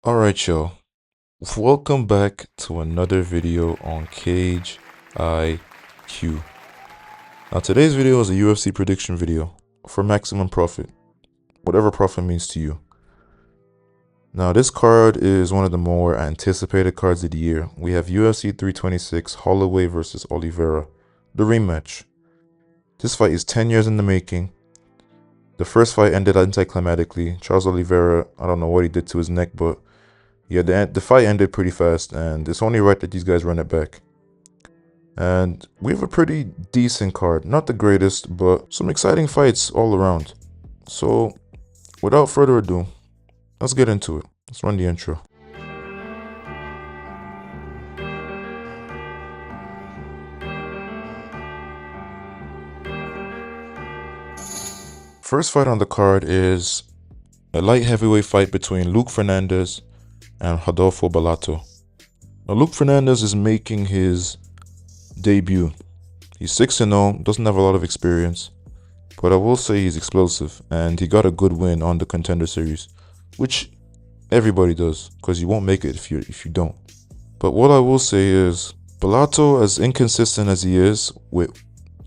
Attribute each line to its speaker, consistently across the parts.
Speaker 1: Alright, y'all. Welcome back to another video on Cage IQ. Now, today's video is a UFC prediction video for maximum profit, whatever profit means to you. Now, this card is one of the more anticipated cards of the year. We have UFC 326 Holloway versus Oliveira, the rematch. This fight is 10 years in the making. The first fight ended anticlimactically. Charles Oliveira, I don't know what he did to his neck, but yeah, the fight ended pretty fast, and it's only right that these guys run it back. And we have a pretty decent card. Not the greatest, but some exciting fights all around. So, without further ado, let's get into it. Let's run the intro. First fight on the card is a light heavyweight fight between Luke Fernandez and Rodolfo Bellato. Now, Luke Fernandez is making his debut. He's 6-0, doesn't have a lot of experience, but I will say he's explosive, and he got a good win on the Contender Series, which everybody does, because you won't make it if you don't. But what I will say is, Bellato, as inconsistent as he is with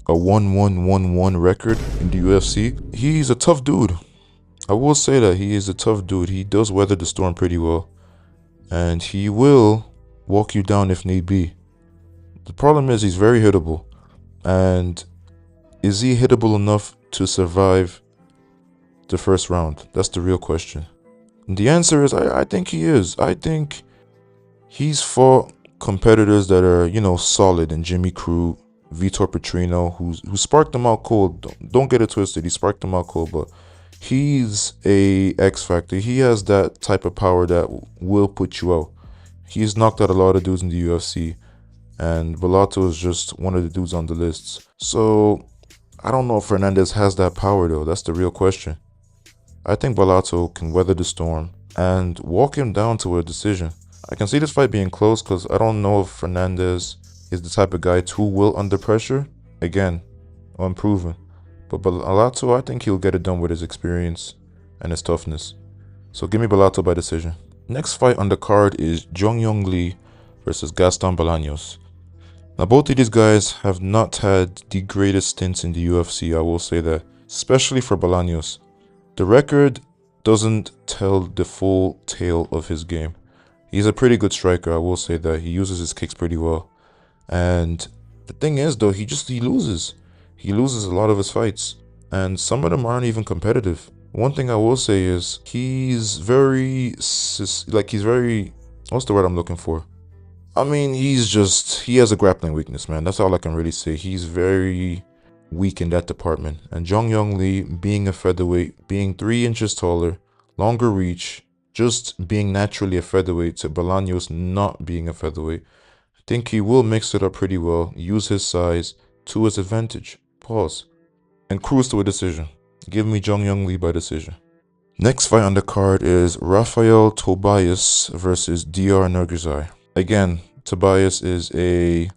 Speaker 1: a 1-1-1-1 record in the UFC, he's a tough dude. I will say that he is a tough dude. He does weather the storm pretty well, and he will walk you down if need be. The problem is he's very hittable, and is he hittable enough to survive the first round? That's the real question. And the answer is I think he is. I think he's fought competitors that are, solid, in Jimmy Crute, Vitor Petrino, who sparked him out cold. Don't get it twisted, he sparked him out cold, but he's a X factor. He has that type of power that will put you out. He's knocked out a lot of dudes in the UFC, and Bellato is just one of the dudes on the lists. So I don't know if Fernandez has that power though. That's the real question. I think Bellato can weather the storm and walk him down to a decision. I can see this fight being close because I don't know if Fernandez is the type of guy who will under pressure. Again, unproven. But Bellato, I think he'll get it done with his experience and his toughness. So give me Bellato by decision. Next fight on the card is Jong Yong Lee versus Gaston Bolaños. Now, both of these guys have not had the greatest stints in the UFC, I will say that, especially for Bolaños. The record doesn't tell the full tale of his game. He's a pretty good striker, I will say that. He uses his kicks pretty well. And the thing is, though, he loses. He loses a lot of his fights, and some of them aren't even competitive. One thing I will say is he's very, what's the word I'm looking for? I mean, he has a grappling weakness, man. That's all I can really say. He's very weak in that department. And Jong Yong Lee, being a featherweight, being 3 inches taller, longer reach, just being naturally a featherweight to Bolaños not being a featherweight, I think he will mix it up pretty well, use his size to his advantage. Pause. And cruise to a decision. Give me Jong Yong Lee by decision. Next fight on the card is Rafael Tobias versus Dr. Nurgazai. Again, Tobias is a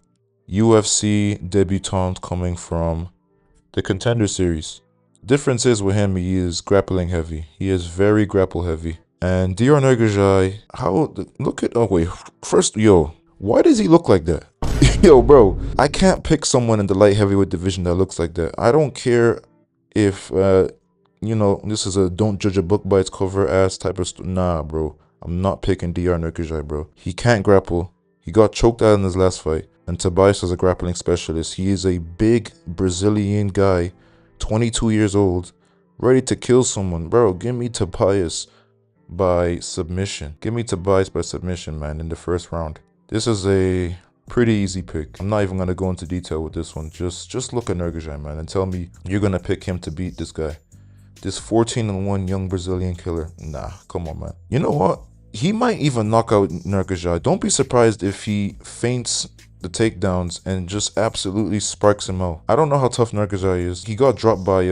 Speaker 1: UFC debutant coming from the Contender Series. Difference is with him, he is grappling heavy. He is very grapple heavy. And Dr. Nurgazai, why does he look like that? Yo, bro, I can't pick someone in the light heavyweight division that looks like that. I don't care if, this is a don't judge a book by its cover ass type of nah, bro. I'm not picking Dr. Nurgazai, bro. He can't grapple. He got choked out in his last fight. And Tobias is a grappling specialist. He is a big Brazilian guy, 22 years old, ready to kill someone. Bro, give me Tobias by submission. Give me Tobias by submission, man, in the first round. This is a pretty easy pick. I'm not even going to go into detail with this one. Just look at Nurgazai, man, and tell me you're going to pick him to beat this guy. This 14-1 young Brazilian killer. Nah, come on, man. You know what? He might even knock out Nurgazai. Don't be surprised if he feints the takedowns and just absolutely sparks him out. I don't know how tough Nurgazai is. He got dropped by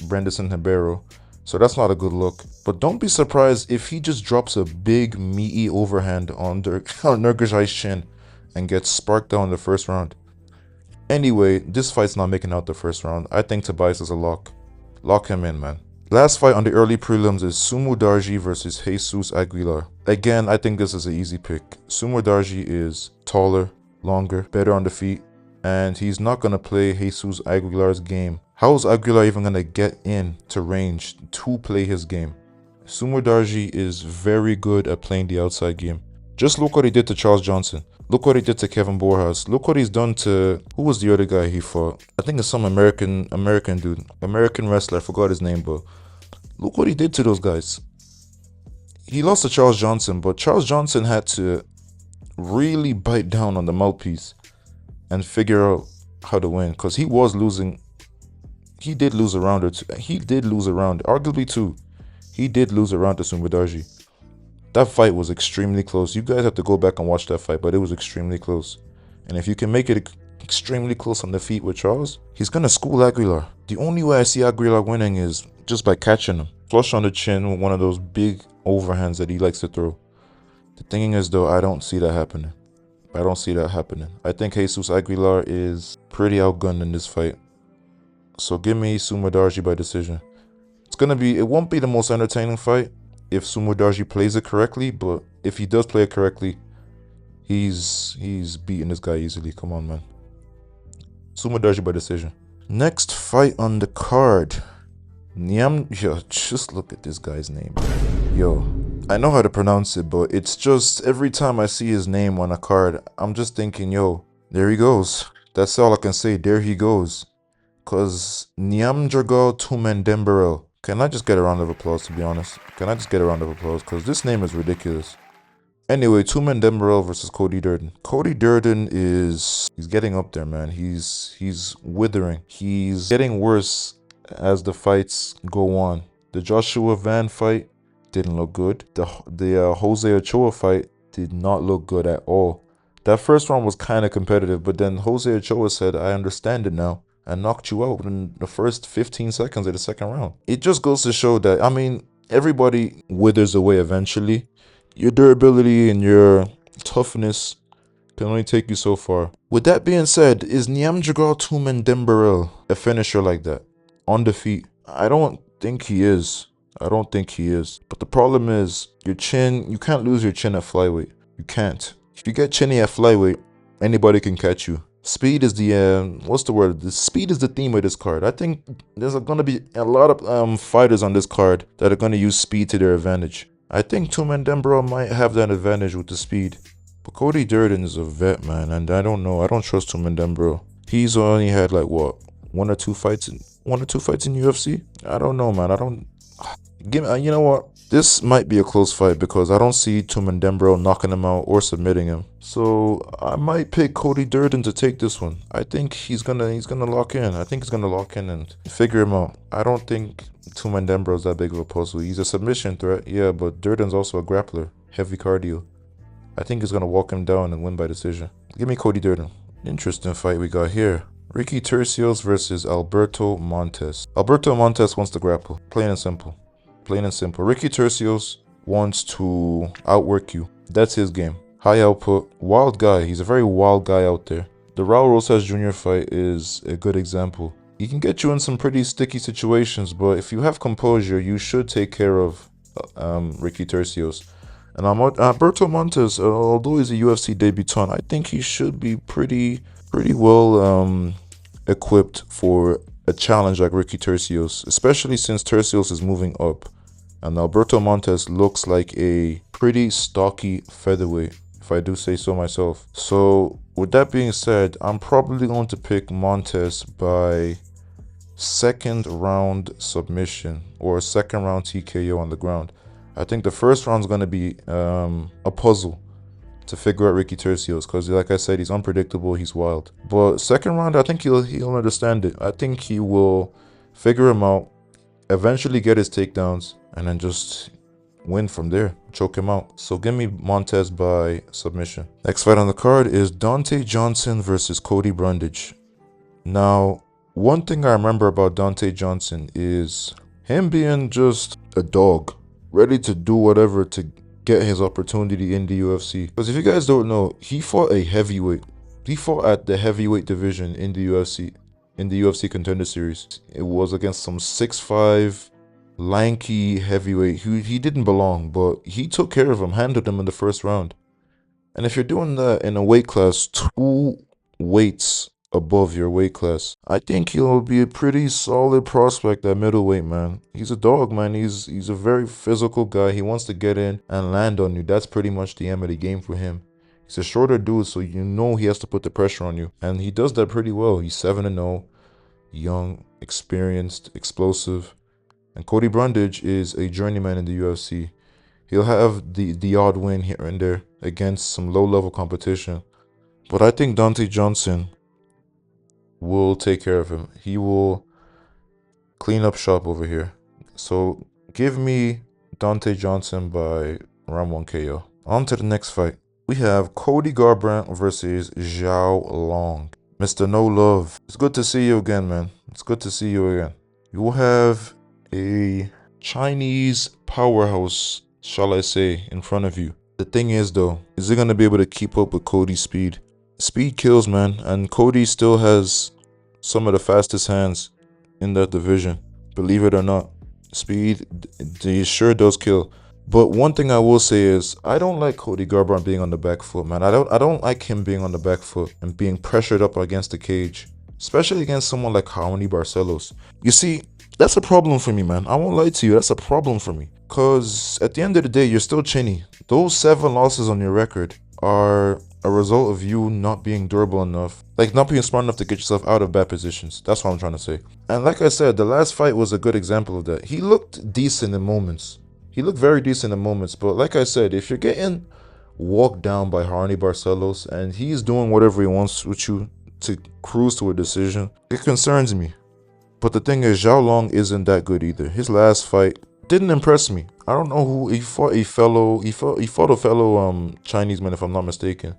Speaker 1: Brandon Ribeiro, so that's not a good look. But don't be surprised if he just drops a big meaty overhand on Nurgazai's chin and gets sparked out in the first round. Anyway, this fight's not making out the first round. I think Tobias is a lock. Lock him in, man. Last fight on the early prelims is Sumo Darji versus Jesus Aguilar. Again, I think this is an easy pick. Sumo Darji is taller, longer, better on the feet, and he's not going to play Jesus Aguilar's game. How is Aguilar even going to get in to range to play his game? Sumo Darji is very good at playing the outside game. Just look what he did to Charles Johnson. Look what he did to Kevin Borjas. Look what he's done to... Who was the other guy he fought? I think it's some American dude. American wrestler. I forgot his name, but... Look what he did to those guys. He lost to Charles Johnson, but Charles Johnson had to really bite down on the mouthpiece and figure out how to win. Because he was losing... He did lose a round or two. He did lose a round. Arguably two. He did lose a round to Sumo Darji. That fight was extremely close. You guys have to go back and watch that fight, but it was extremely close. And if you can make it extremely close on the feet with Charles, he's going to school Aguilar. The only way I see Aguilar winning is just by catching him. Flush on the chin with one of those big overhands that he likes to throw. The thing is, though, I don't see that happening. I think Jesus Aguilar is pretty outgunned in this fight. So give me Sumo Darji by decision. It won't be the most entertaining fight if Sumo Darji plays it correctly, but if he does play it correctly, he's beating this guy easily. Come on, man. Sumo Darji by decision. Next fight on the card. Yo, just look at this guy's name. Yo, I know how to pronounce it, but it's just every time I see his name on a card, I'm just thinking, yo, there he goes. That's all I can say. There he goes. Cause Nyamdragal Tumendemberel. Can I just get a round of applause, to be honest? Can I just get a round of applause? Because this name is ridiculous. Anyway, Tumendemberel versus Cody Durden. Cody Durden he's getting up there, man. He's withering. He's getting worse as the fights go on. The Joshua Van fight didn't look good. The Jose Ochoa fight did not look good at all. That first round was kind of competitive, but then Jose Ochoa said, I understand it now, and knocked you out in the first 15 seconds of the second round. It just goes to show that, I mean, everybody withers away eventually. Your durability and your toughness can only take you so far. With that being said, is Nyamdragal Tumendemberel a finisher like that? On the feet? I don't think he is. But the problem is, your chin, you can't lose your chin at flyweight. You can't. If you get chinny at flyweight, anybody can catch you. Speed is the, what's the word? The speed is the theme of this card. I think there's going to be a lot of fighters on this card that are going to use speed to their advantage. I think Tumendemberel might have that advantage with the speed. But Cody Durden is a vet, man, and I don't know. I don't trust Tumendemberel. He's only had like, what, one or two fights in UFC? I don't know, man. You know what? This might be a close fight because I don't see Tumendemberel knocking him out or submitting him. So I might pick Cody Durden to take this one. I think he's gonna lock in. I think he's gonna lock in and figure him out. I don't think Tumendemberel is that big of a puzzle. He's a submission threat, yeah, but Durden's also a grappler, heavy cardio. I think he's gonna walk him down and win by decision. Give me Cody Durden. Interesting fight we got here. Ricky Turcios versus Alberto Montes. Alberto Montes wants to grapple. Plain and simple. Ricky Turcios wants to outwork you. That's his game. High output, wild guy. He's a very wild guy out there. The Raul Rosas Jr. fight is a good example. He can get you in some pretty sticky situations, but if you have composure, you should take care of Ricky Turcios. And Alberto Montes, although he's a UFC debutant, I think he should be pretty well equipped for a challenge like Ricky Turcios, especially since Turcios is moving up. And Alberto Montes looks like a pretty stocky featherweight, if I do say so myself. So with that being said, I'm probably going to pick Montes by second round submission or second round TKO on the ground. I think the first round is going to be a puzzle to figure out Ricky Turcios because, like I said, he's unpredictable, he's wild. But second round, I think he'll understand it. I think he will figure him out, eventually get his takedowns, and then just win from there, choke him out. So give me Montes by submission. Next fight on the card is Dante Johnson versus Cody Brundage. Now, one thing I remember about Dante Johnson is him being just a dog, ready to do whatever to get his opportunity in the UFC. Because if you guys don't know, he fought a heavyweight. He fought at the heavyweight division in the UFC Contender Series. It was against some 6'5", lanky heavyweight who he didn't belong, but he took care of him, handled him in the first round. And if you're doing that in a weight class 2 weights above your weight class, I think he'll be a pretty solid prospect at middleweight, man. He's a dog, man. He's a very physical guy. He wants to get in and land on you. That's pretty much the aim of the game for him. He's a shorter dude, so you know he has to put the pressure on you. And he does that pretty well. He's 7-0, young, experienced, explosive. And Cody Brundage is a journeyman in the UFC. He'll have the odd win here and there against some low-level competition. But I think Dante Johnson will take care of him. He will clean up shop over here. So give me Dante Johnson by round 1 KO. On to the next fight. We have Cody Garbrandt versus Zhao Long. Mr. No Love. It's good to see you again, man. It's good to see you again. You will have a Chinese powerhouse, shall I say, in front of you. The thing is, though, is he going to be able to keep up with Cody's speed? Speed kills, man, and Cody still has some of the fastest hands in that division. Believe it or not, speed, he sure does kill. But one thing I will say is, I don't like Cody Garbrandt being on the back foot, man. I don't like him being on the back foot and being pressured up against the cage, especially against someone like Raoni Barcelos. You see, that's a problem for me, man. I won't lie to you, that's a problem for me. Because at the end of the day, you're still chinny. Those 7 losses on your record are a result of you not being durable enough, like not being smart enough to get yourself out of bad positions. That's what I'm trying to say. And like I said, the last fight was a good example of that. He looked decent in moments. He looked very decent in moments, but like I said, if you're getting walked down by Raoni Barcelos and he's doing whatever he wants with you to cruise to a decision, it concerns me. But the thing is, Zhao Long isn't that good either. His last fight didn't impress me. I don't know who he fought. He fought a fellow Chinese man, if I'm not mistaken,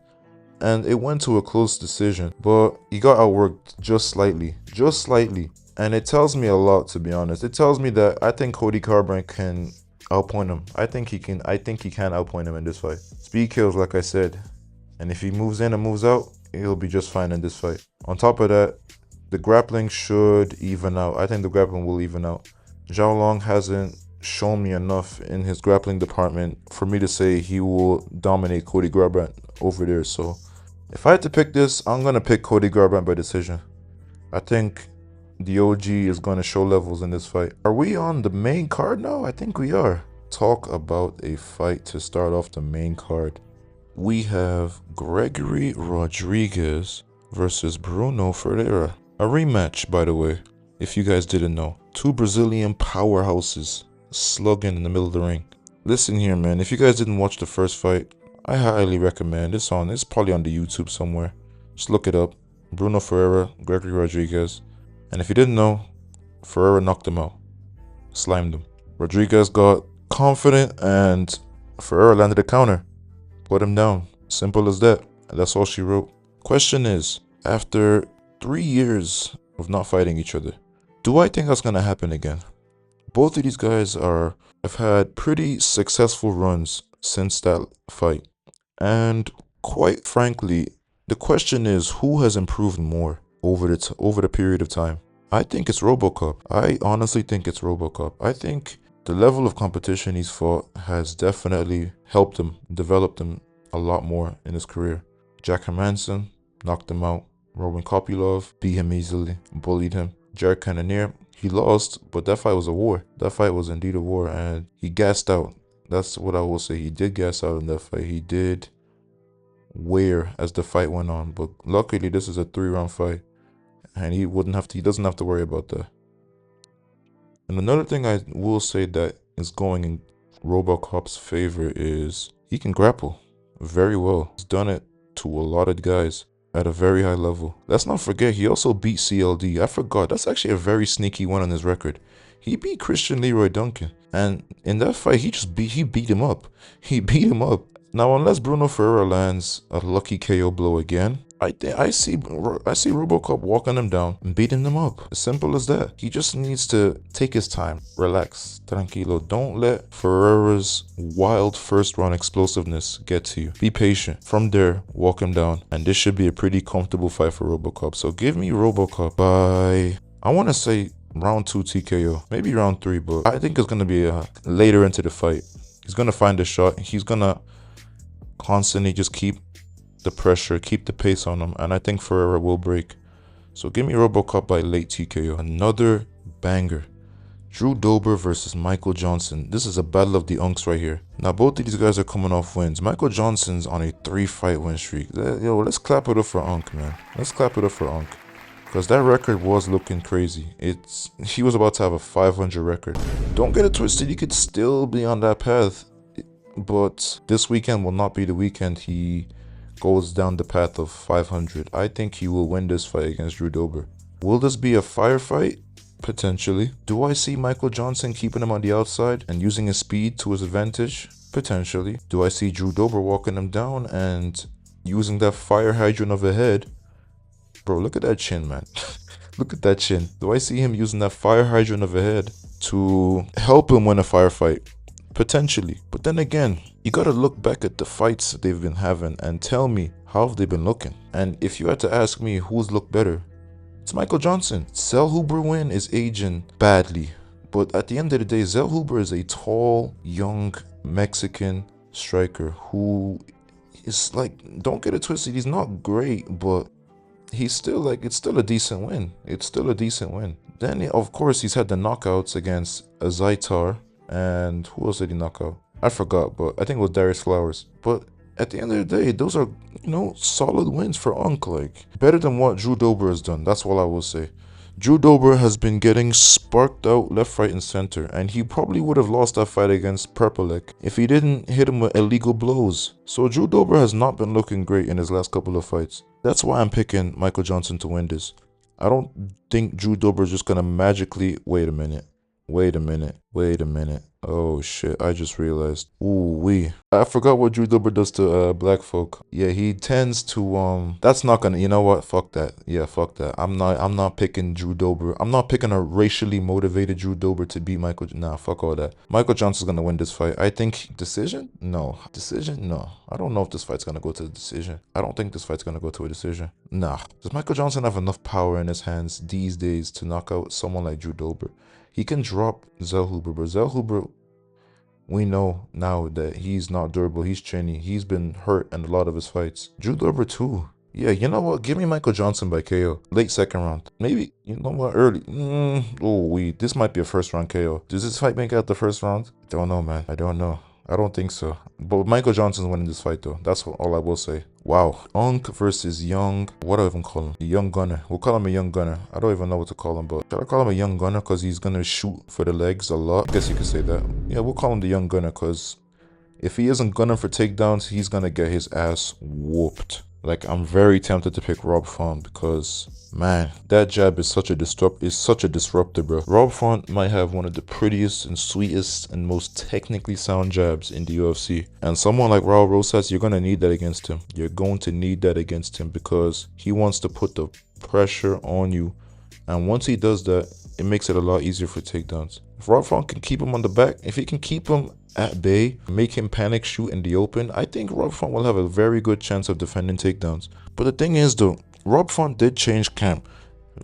Speaker 1: and it went to a close decision. But he got outworked just slightly, and it tells me a lot, to be honest. It tells me that I think Cody Garbrandt can outpoint him. I think he can outpoint him in this fight. Speed kills, like I said, and if he moves in and moves out, he'll be just fine in this fight. On top of that, the grappling should even out. I think the grappling will even out. Zhao Long hasn't shown me enough in his grappling department for me to say he will dominate Cody Garbrandt over there. So if I had to pick this, I'm going to pick Cody Garbrandt by decision. I think the OG is going to show levels in this fight. Are we on the main card now? I think we are. Talk about a fight to start off the main card. We have Gregory Rodriguez versus Bruno Ferreira. A rematch, by the way, if you guys didn't know. 2 Brazilian powerhouses slugging in the middle of the ring. Listen here, man. If you guys didn't watch the first fight, I highly recommend. It's probably on the YouTube somewhere. Just look it up. Bruno Ferreira, Gregory Rodriguez. And if you didn't know, Ferreira knocked him out. Slimed him. Rodriguez got confident and Ferreira landed a counter. Put him down. Simple as that. And that's all she wrote. Question is, after 3 years of not fighting each other, do I think that's going to happen again? Both of these guys have had pretty successful runs since that fight. And quite frankly, the question is, who has improved more over the period of time? I think it's RoboCop. I honestly think it's RoboCop. I think the level of competition he's fought has definitely helped him, developed him a lot more in his career. Jack Hermanson knocked him out. Roman Kopylov beat him easily, bullied him. Jared Cannonier, he lost, but that fight was a war. That fight was indeed a war, and he gassed out. That's what I will say. He did gas out in that fight. He did wear as the fight went on, but luckily this is a 3-round fight, and he doesn't have to worry about that. And another thing I will say that is going in RoboCop's favor is he can grapple very well. He's done it to a lot of guys at a very high level. Let's not forget, he also beat CLD. I forgot. That's actually a very sneaky one on his record. He beat Christian Leroy Duncan. And in that fight, he beat him up. He beat him up. Now, unless Bruno Ferreira lands a lucky KO blow again, I see RoboCop walking him down and beating him up. As simple as that. He just needs to take his time, relax, tranquilo. Don't let Ferreira's wild first round explosiveness get to you. Be patient. From there, walk him down, and this should be a pretty comfortable fight for RoboCop. So give me RoboCop by, I want to say, Round 2 TKO. Maybe round 3, but I think it's going to be later into the fight. He's going to find a shot. He's going to constantly just keep the pressure, keep the pace on him. And I think Ferreira will break. So give me RoboCop by late TKO. Another banger. Drew Dober versus Michael Johnson. This is a battle of the unks right here. Now both of these guys are coming off wins. Michael Johnson's on a 3-fight win streak. Yo, let's clap it up for Unk, man. Let's clap it up for Unk. Because that record was looking crazy. He was about to have a 500 record. Don't get it twisted, he could still be on that path. But this weekend will not be the weekend he goes down the path of 500. I think he will win this fight against Drew Dober. Will this be a firefight? Potentially. Do I see Michael Johnson keeping him on the outside and using his speed to his advantage? Potentially. Do I see Drew Dober walking him down and using that fire hydrant of a head? Bro, look at that chin, man. Look at that chin. Do I see him using that fire hydrant of a head to help him win a firefight? Potentially. But then again, you gotta look back at the fights they've been having and tell me how have they been looking. And if you had to ask me who's looked better, it's Michael Johnson. Zellhuber win is aging badly. But at the end of the day, Zellhuber is a tall, young Mexican striker who is like, don't get it twisted, he's not great, but he's still like, it's still a decent win. It's still a decent win. Then, of course, he's had the knockouts against Azaitar and who else did he knock out? I forgot, but I think it was Darius Flowers. But at the end of the day, those are, solid wins for Unk. Like, better than what Drew Dober has done. That's all I will say. Drew Dober has been getting sparked out left, right, and center, and he probably would have lost that fight against Perpelek if he didn't hit him with illegal blows. So Drew Dober has not been looking great in his last couple of fights. That's why I'm picking Michael Johnson to win this. I don't think Drew Dober is just gonna magically... Wait a minute. Oh shit, I just realized. Ooh wee. I forgot what Drew Dober does to black folk. Yeah, he tends to that's not gonna, you know what? Fuck that. Yeah, fuck that. I'm not picking Drew Dober. I'm not picking a racially motivated Drew Dober to beat Michael. Nah, fuck all that. Michael Johnson's gonna win this fight. I think decision? No. Decision? No. I don't know if this fight's gonna go to a decision. I don't think this fight's gonna go to a decision. Nah. Does Michael Johnson have enough power in his hands these days to knock out someone like Drew Dober? He can drop Zellhuber, but Zellhuber, we know now that he's not durable. He's chinny. He's been hurt in a lot of his fights. Drew Dober too. Yeah, you know what? Give me Michael Johnson by KO. Late second round. Maybe, you know what? Early. This might be a first round KO. Does this fight make out the first round? I don't know, man. I don't know. I don't think so. But Michael Johnson's winning this fight though. That's all I will say. Wow. Unk versus Young. What do I even call him? A young gunner. We'll call him a young gunner. I don't even know what to call him, but should I call him a young gunner because he's gonna shoot for the legs a lot? I guess you could say that. Yeah, we'll call him the young gunner because if he isn't gunning for takedowns, he's gonna get his ass whooped. Like, I'm very tempted to pick Rob Font because, man, that jab is such a disruptor, bro. Rob Font might have one of the prettiest and sweetest and most technically sound jabs in the UFC. And someone like Raul Rosas, you're going to need that against him. You're going to need that against him because he wants to put the pressure on you. And once he does that, it makes it a lot easier for takedowns. If Rob Font can keep him on the back, if he can keep him at bay, make him panic shoot in the open, I think Rob Font will have a very good chance of defending takedowns. But the thing is though, Rob Font did change camp,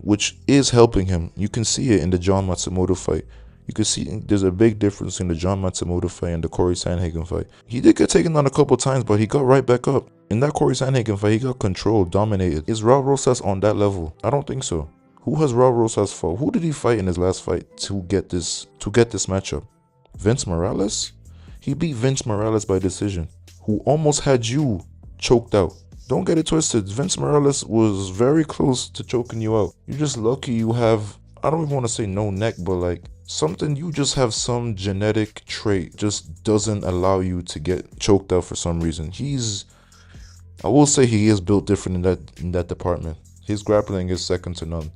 Speaker 1: which is helping him. You can see it in the John Matsumoto fight. You can see there's a big difference in the John Matsumoto fight and the Corey Sandhagen fight. He did get taken on a couple times, but he got right back up. In that Corey Sandhagen fight, he got controlled, dominated. Is Raul Rosas on that level? I don't think so. Who has Raul Rosas fought? Who did he fight in his last fight to get this matchup? Vince Morales? He beat Vince Morales by decision, who almost had you choked out. Don't get it twisted. Vince Morales was very close to choking you out. You're just lucky you have, I don't even want to say no neck, but like something, you just have some genetic trait just doesn't allow you to get choked out for some reason. I will say he is built different in that department. His grappling is second to none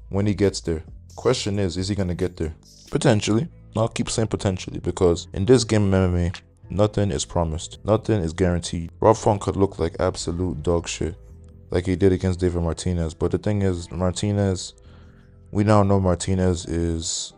Speaker 1: when he gets there. Question is he going to get there? Potentially. I'll keep saying potentially because in this game of MMA, nothing is promised. Nothing is guaranteed. Rob Font could look like absolute dog shit like he did against David Martinez. But the thing is, Martinez, we now know Martinez is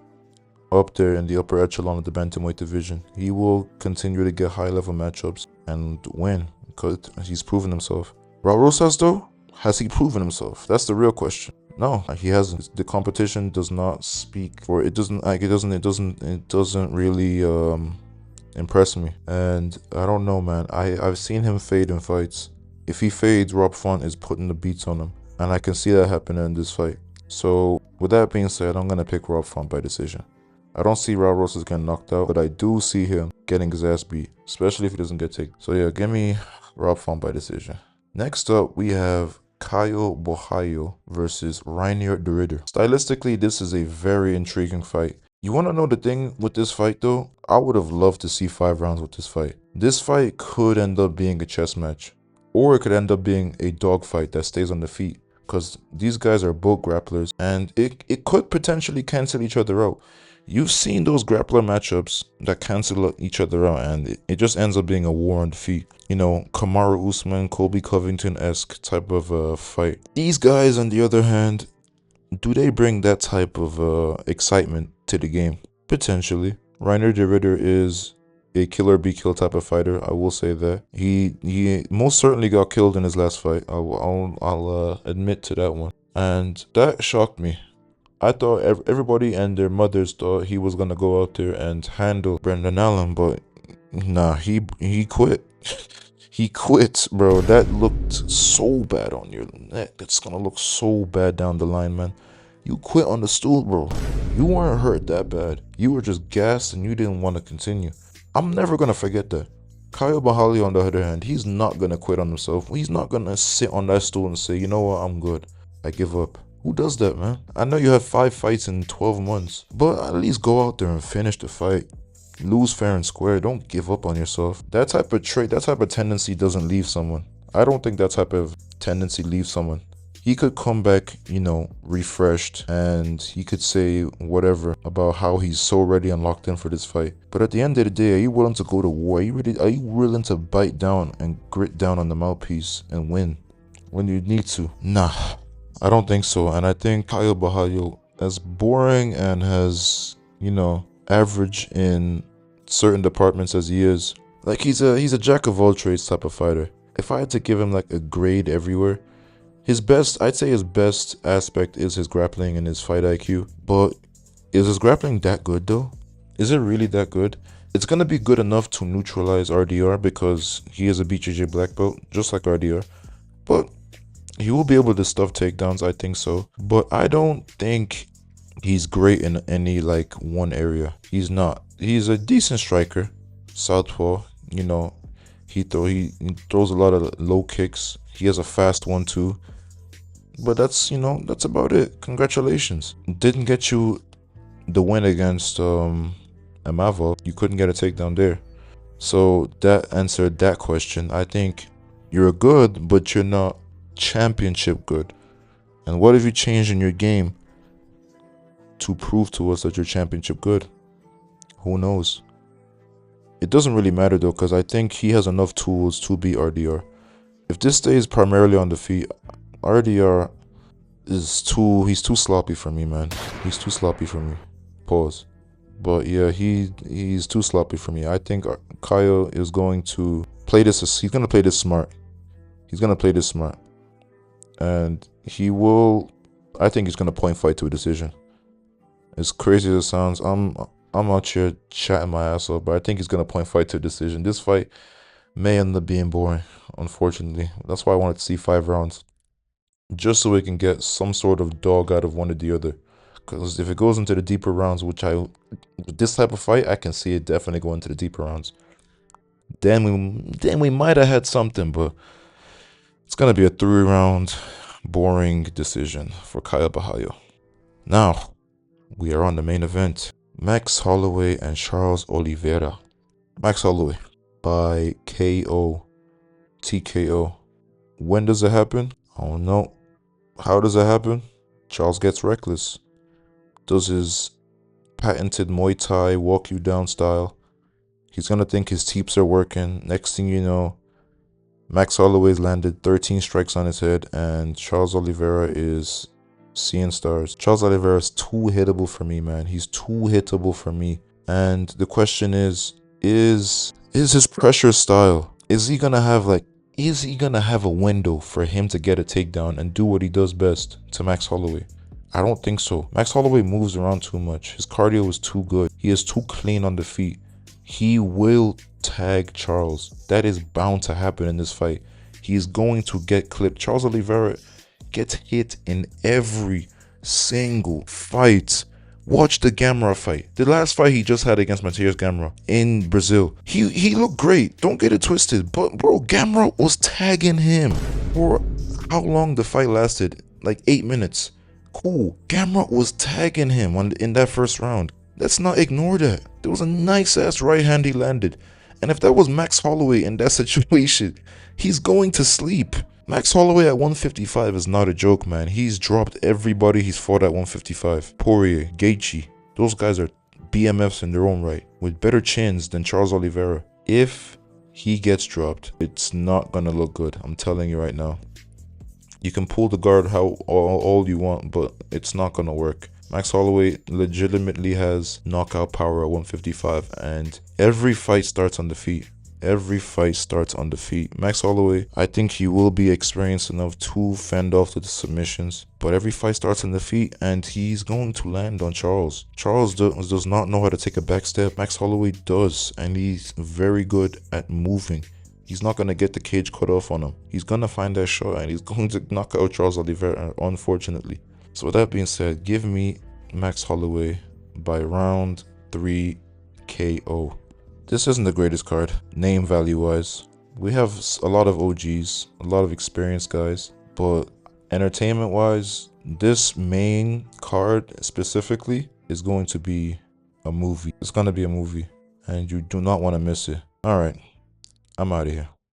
Speaker 1: up there in the upper echelon of the bantamweight division. He will continue to get high-level matchups and win because he's proven himself. Raul Rosas, though, Has he proven himself? That's the real question. No, he hasn't. The competition does not speak for it. Doesn't like it doesn't really impress me. And I don't know, man. I've seen him fade in fights. If he fades, Rob Font is putting the beats on him, and I can see that happening in this fight. So with that being said, I'm gonna pick Rob Font by decision. I don't see Raul Rosas getting knocked out, but I do see him getting his ass beat, especially if he doesn't get taken. So yeah, give me Rob Font by decision. Next up, we have Caio Borralho versus Reinier de Ridder. Stylistically, this is a very intriguing fight. You want to know the thing with this fight though? I would have loved to see 5 rounds with this fight. This fight could end up being a chess match, or it could end up being a dogfight that stays on the feet, because these guys are both grapplers, and it could potentially cancel each other out. You've seen those grappler matchups that cancel each other out, and it just ends up being a war on the feet. You know, Kamaru Usman, Colby Covington-esque type of fight. These guys, on the other hand, do they bring that type of excitement to the game? Potentially. Reinier de Ridder is a kill or be killed type of fighter. I will say that he most certainly got killed in his last fight. I'll admit to that one, and that shocked me. I thought everybody and their mothers thought he was gonna go out there and handle Brendan Allen, but nah, he quit. He quit, bro. That looked so bad on your neck. That's gonna look so bad down the line, man. You quit on the stool, bro. You weren't hurt that bad. You were just gassed and you didn't want to continue. I'm never gonna forget that. Caio Borralho, on the other hand, he's not gonna quit on himself. He's not gonna sit on that stool and say, you know what, I'm good. I give up. Who does that, man? I know you have 5 fights in 12 months, but at least go out there and finish the fight. Lose fair and square. Don't give up on yourself. That type of trait, that type of tendency doesn't leave someone. I don't think that type of tendency leaves someone. He could come back, you know, refreshed, and he could say whatever about how he's so ready and locked in for this fight. But at the end of the day, are you willing to go to war? Are you willing to bite down and grit down on the mouthpiece and win when you need to? Nah. I don't think so, and I think Caio Borralho, as boring and as, you know, average in certain departments as he is, like he's a jack of all trades type of fighter. If I had to give him like a grade everywhere, I'd say his best aspect is his grappling and his fight IQ. But is his grappling that good though? Is it really that good? It's gonna be good enough to neutralize RDR because he is a BJJ black belt, just like RDR. But he will be able to stuff takedowns, I think so. But I don't think he's great in any like one area. He's not. He's a decent striker, southpaw. You know, he throws a lot of low kicks. He has a fast one too. But that's about it. Congratulations. Didn't get you the win against Amavo. You couldn't get a takedown there. So that answered that question. I think you're good, but you're not championship good. And what have you changed in your game to prove to us that you're championship good? Who knows? It doesn't really matter though, because I think he has enough tools to beat RDR. If this stays primarily on the feet, RDR he's too sloppy for me, man. He's too sloppy for me. Pause. But yeah, he's too sloppy for me. I think Caio is going to play this. He's gonna play this smart. He's gonna play this smart, and he will. I think he's gonna point fight to a decision. As crazy as it sounds, I'm out here chatting my ass off, but I think he's gonna point fight to a decision. This fight may end up being boring, unfortunately. That's why I wanted to see 5 rounds, just so we can get some sort of dog out of one or the other. Because if it goes into the deeper rounds, with this type of fight, I can see it definitely going into the deeper rounds. Then we might have had something, but it's gonna be a 3-round boring decision for Caio Borralho. Now we are on the main event: Max Holloway and Charles Oliveira. Max Holloway by KO, TKO. When does it happen? I don't know. How does it happen? Charles gets reckless. Does his patented Muay Thai walk you down style. He's gonna think his teeps are working. Next thing you know, Max Holloway's landed 13 strikes on his head, and Charles Oliveira is seeing stars. Charles Oliveira is too hittable for me, man. He's too hittable for me. And the question is his pressure style, is he gonna have like Is he gonna have a window for him to get a takedown and do what he does best to Max Holloway? I don't think so. Max Holloway moves around too much. His cardio is too good. He is too clean on the feet. He will tag Charles. That is bound to happen in this fight. He is going to get clipped. Charles Oliveira gets hit in every single fight. Watch the Gamera fight. The last fight he just had against Matias Gamera in Brazil. He looked great. Don't get it twisted. But bro, Gamera was tagging him. For how long the fight lasted? Like 8 minutes. Cool. Gamera was tagging him in that first round. Let's not ignore that. There was a nice ass right hand he landed. And if that was Max Holloway in that situation, he's going to sleep. Max Holloway at 155 is not a joke, man. He's dropped everybody he's fought at 155. Poirier, Gaethje, those guys are BMFs in their own right, with better chins than Charles Oliveira. If he gets dropped, it's not gonna look good. I'm telling you right now. You can pull the guard how all you want, but it's not gonna work. Max Holloway legitimately has knockout power at 155, and every fight starts on the feet. Every fight starts on the feet. Max Holloway, I think he will be experienced enough to fend off the submissions, but every fight starts on the feet, and he's going to land on Charles. Charles does not know how to take a back step. Max Holloway does, and he's very good at moving. He's not going to get the cage cut off on him. He's going to find that shot, and he's going to knock out Charles Oliveira, unfortunately. So with that being said, give me Max Holloway by round 3 KO. This isn't the greatest card, name value wise. We have a lot of OGs, a lot of experienced guys, but entertainment wise, this main card specifically is going to be a movie. It's going to be a movie, and you do not want to miss it. Alright, I'm out of here.